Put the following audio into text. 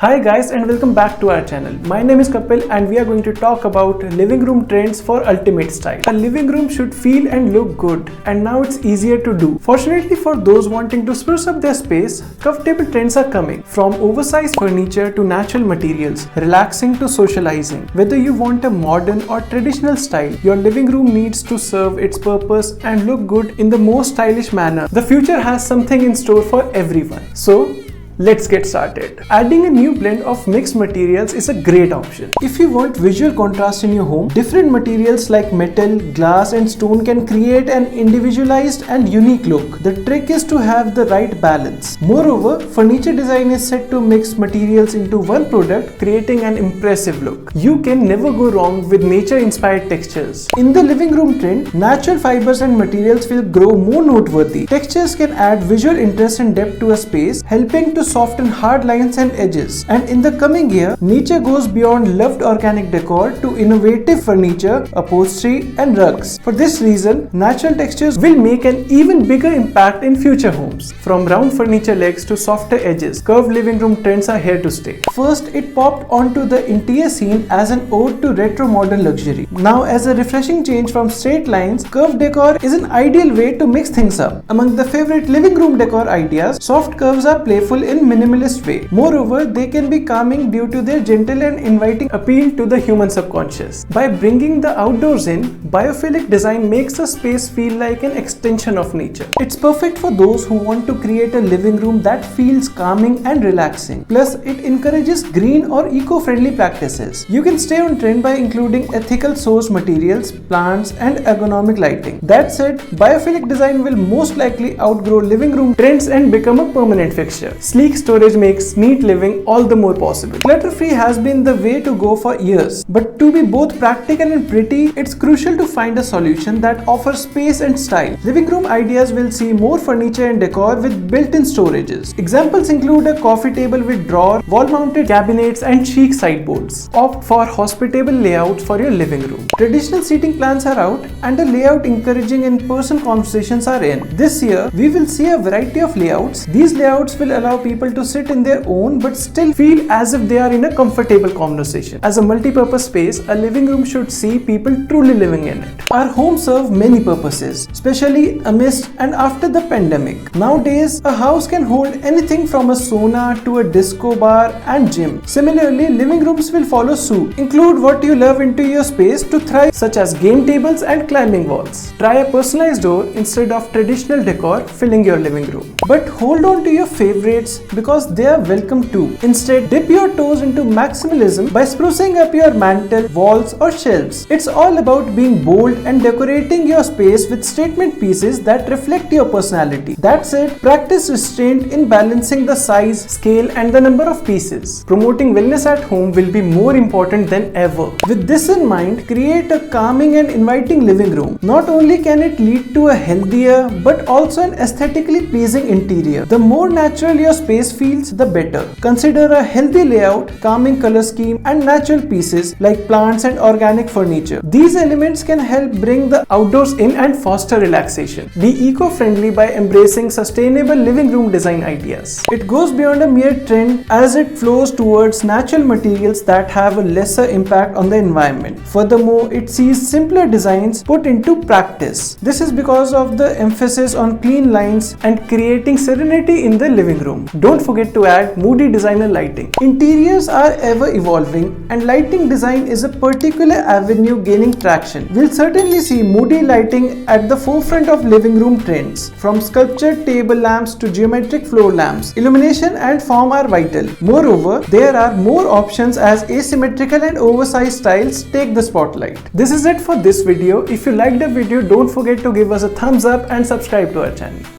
Hi guys and welcome back to our channel. My name is Kapil and we are going to talk about living room trends for ultimate style. A living room should feel and look good, and now it's easier to do. Fortunately for those wanting to spruce up their space, comfortable trends are coming. From oversized furniture to natural materials, relaxing to socializing. Whether you want a modern or traditional style, your living room needs to serve its purpose and look good in the most stylish manner. The future has something in store for everyone. So, let's get started. Adding a new blend of mixed materials is a great option. If you want visual contrast in your home, different materials like metal, glass and stone can create an individualized and unique look. The trick is to have the right balance. Moreover, furniture design is set to mix materials into one product, creating an impressive look. You can never go wrong with nature-inspired textures. In the living room trend, natural fibers and materials will grow more noteworthy. Textures can add visual interest and depth to a space, helping to soften hard lines and edges. And in the coming year, nature goes beyond loved organic decor to innovative furniture, upholstery and rugs. For this reason, natural textures will make an even bigger impact in future homes. From round furniture legs to softer edges, curved living room trends are here to stay. First, it popped onto the interior scene as an ode to retro modern luxury. Now, as a refreshing change from straight lines, curved decor is an ideal way to mix things up. Among the favorite living room decor ideas, soft curves are playful in minimalist way. Moreover, they can be calming due to their gentle and inviting appeal to the human subconscious. By bringing the outdoors in, biophilic design makes a space feel like an extension of nature. It's perfect for those who want to create a living room that feels calming and relaxing. Plus, it encourages green or eco-friendly practices. You can stay on trend by including ethical sourced materials, plants and ergonomic lighting. That said, biophilic design will most likely outgrow living room trends and become a permanent fixture. Sleek storage makes neat living all the more possible. Clutter-free has been the way to go for years, but to be both practical and pretty, it's crucial to find a solution that offers space and style. Living room ideas will see more furniture and decor with built-in storages. Examples include a coffee table with drawer, wall-mounted cabinets and chic sideboards. Opt for hospitable layouts for your living room. Traditional seating plans are out and a layout encouraging in-person conversations are in. This year, we will see a variety of layouts. These layouts will allow people to sit in their own but still feel as if they are in a comfortable conversation. As a multi-purpose space, a living room should see people truly living in it. Our homes serve many purposes, especially amidst and after the pandemic. Nowadays, a house can hold anything from a sauna to a disco bar and gym. Similarly, living rooms will follow suit. Include what you love into your space to thrive, such as game tables and climbing walls. Try a personalized door instead of traditional decor filling your living room. But hold on to your favorites because they are welcome too. Instead, dip your toes into maximalism by sprucing up your mantle, walls or shelves. It's all about being bold and decorating your space with statement pieces that reflect your personality. That said, practice restraint in balancing the size, scale and the number of pieces. Promoting wellness at home will be more important than ever. With this in mind, create a calming and inviting living room. Not only can it lead to a healthier but also an aesthetically pleasing interior. The more natural your space feels, the better. Consider a healthy layout, calming color scheme and natural pieces like plants and organic furniture. These elements can help bring the outdoors in and foster relaxation. Be eco-friendly by embracing sustainable living room design ideas. It goes beyond a mere trend as it flows towards natural materials that have a lesser impact on the environment. Furthermore, it sees simpler designs put into practice. This is because of the emphasis on clean lines and creating serenity in the living room. Don't forget to add moody designer lighting. Interiors are ever evolving and lighting design is a particular avenue gaining traction. We'll certainly see moody lighting at the forefront of living room trends. From sculptured table lamps to geometric floor lamps, illumination and form are vital. Moreover, there are more options as asymmetrical and oversized styles take the spotlight. This is it for this video. If you liked the video, don't forget to give us a thumbs up and subscribe to our channel.